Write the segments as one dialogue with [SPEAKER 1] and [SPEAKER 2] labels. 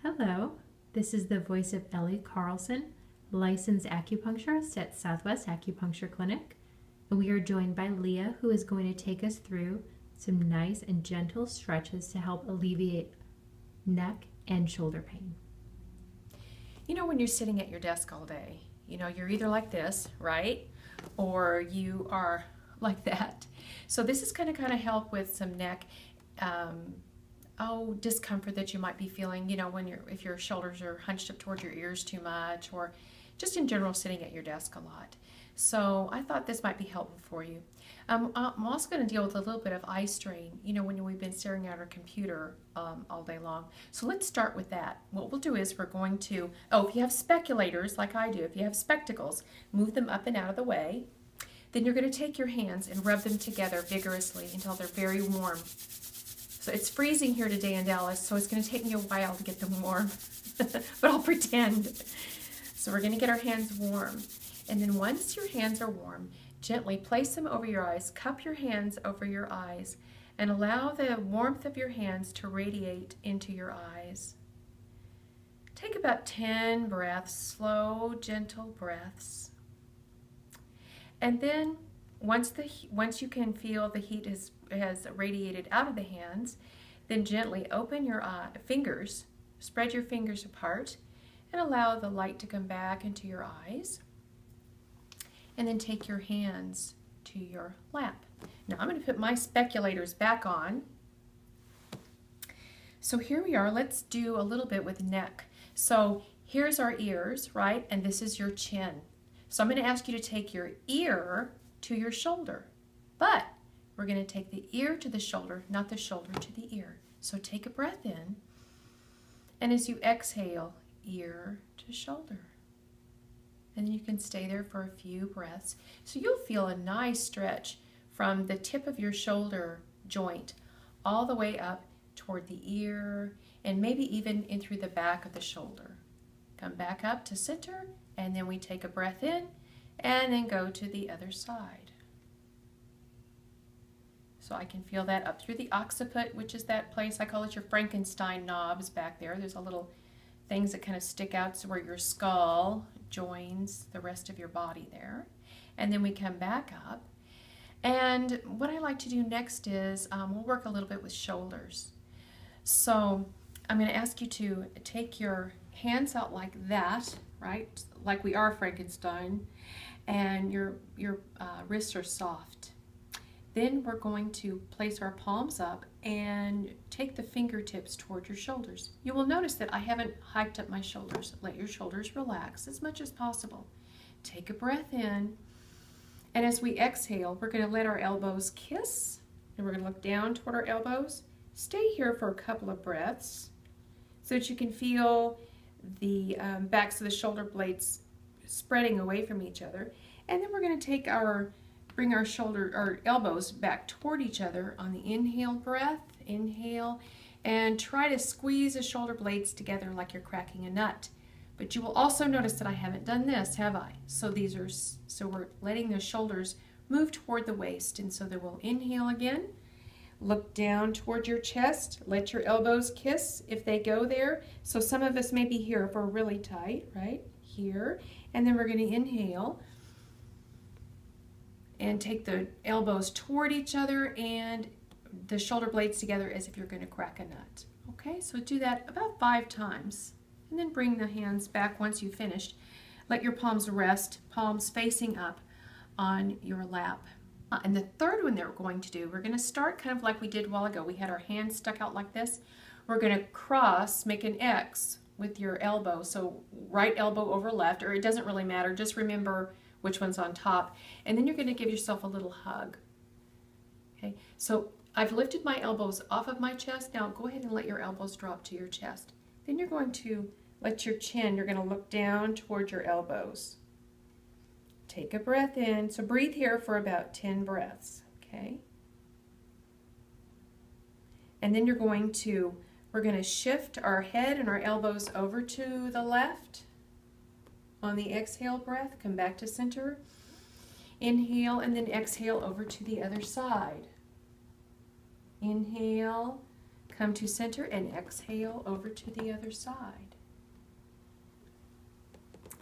[SPEAKER 1] Hello, this is the voice of Ellie Carlson, licensed acupuncturist at Southwest Acupuncture Clinic, and we are joined by Leah, who is going to take us through some nice and gentle stretches to help alleviate neck and shoulder pain.
[SPEAKER 2] You know, when you're sitting at your desk all day, you're either like this, right? Or you are like that. So this is going to kind of help with some neck discomfort that you might be feeling, if your shoulders are hunched up toward your ears too much, or just in general sitting at your desk a lot. So I thought this might be helpful for you. I'm also going to deal with a little bit of eye strain, when we've been staring at our computer all day long. So let's start with that. What we'll do is we're going to, if you have speculators like I do, if you have spectacles, move them up and out of the way. Then you're going to take your hands and rub them together vigorously until they're very warm. So it's freezing here today in Dallas, so it's going to take me a while to get them warm, but I'll pretend. So we're going to get our hands warm. And then once your hands are warm, gently place them over your eyes, cup your hands over your eyes, and allow the warmth of your hands to radiate into your eyes. Take about 10 breaths, slow, gentle breaths. And then once you can feel the heat has radiated out of the hands, then gently open your fingers, spread your fingers apart, and allow the light to come back into your eyes. And then take your hands to your lap. Now I'm going to put my speculators back on. So here we are. Let's do a little bit with neck. So here's our ears, right? And this is your chin. So I'm going to ask you to take your ear to your shoulder. But we're going to take the ear to the shoulder, not the shoulder to the ear. So take a breath in. And as you exhale, ear to shoulder. And then you can stay there for a few breaths. So you'll feel a nice stretch from the tip of your shoulder joint all the way up toward the ear and maybe even in through the back of the shoulder. Come back up to center, and then we take a breath in and then go to the other side. So I can feel that up through the occiput, which is that place, I call it your Frankenstein knobs back there. There's a little things that kind of stick out to where your skull joins the rest of your body there. And then we come back up. And what I like to do next is we'll work a little bit with shoulders. So I'm going to ask you to take your hands out like that, right? Like we are Frankenstein. And your wrists are soft. Then we're going to place our palms up and take the fingertips toward your shoulders. You will notice that I haven't hiked up my shoulders. Let your shoulders relax as much as possible. Take a breath in, and as we exhale, we're going to let our elbows kiss, and we're going to look down toward our elbows. Stay here for a couple of breaths so that you can feel the backs of the shoulder blades spreading away from each other. And then we're going to bring our elbows back toward each other on the inhale breath. Inhale, and try to squeeze the shoulder blades together like you're cracking a nut. But you will also notice that I haven't done this, have I? So we're letting the shoulders move toward the waist, and so then we'll inhale again. Look down toward your chest. Let your elbows kiss if they go there. So some of us may be here if we're really tight, right? Here. And then we're going to inhale and take the elbows toward each other and the shoulder blades together as if you're going to crack a nut. Okay, so do that about 5 times. And then bring the hands back once you've finished. Let your palms rest, palms facing up on your lap. And the third one that we're going to do, we're going to start kind of like we did a while ago. We had our hands stuck out like this. We're going to cross, make an X with your elbow. So right elbow over left, or it doesn't really matter. Just remember which one's on top. And then you're going to give yourself a little hug. Okay, so I've lifted my elbows off of my chest. Now go ahead and let your elbows drop to your chest. Then you're going to let your chin, you're going to look down toward your elbows. Take a breath in. So breathe here for about 10 breaths. Okay. And then we're going to shift our head and our elbows over to the left. On the exhale breath, come back to center. Inhale and then exhale over to the other side. Inhale, Come to center and exhale over to the other side.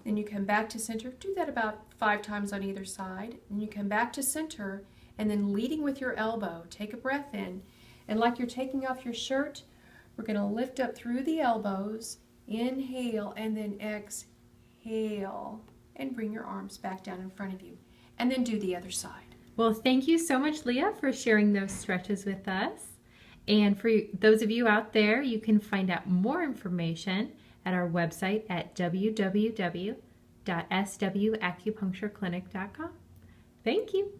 [SPEAKER 2] Then you come back to center. Do that about 5 times on either side. Then you come back to center and then leading with your elbow. Take a breath in. And like you're taking off your shirt, we're going to lift up through the elbows. Inhale and then exhale. And bring your arms back down in front of you. And then do the other side.
[SPEAKER 1] Well, thank you so much, Leah, for sharing those stretches with us. And for those of you out there, you can find out more information at our website at www.swacupunctureclinic.com. Thank you.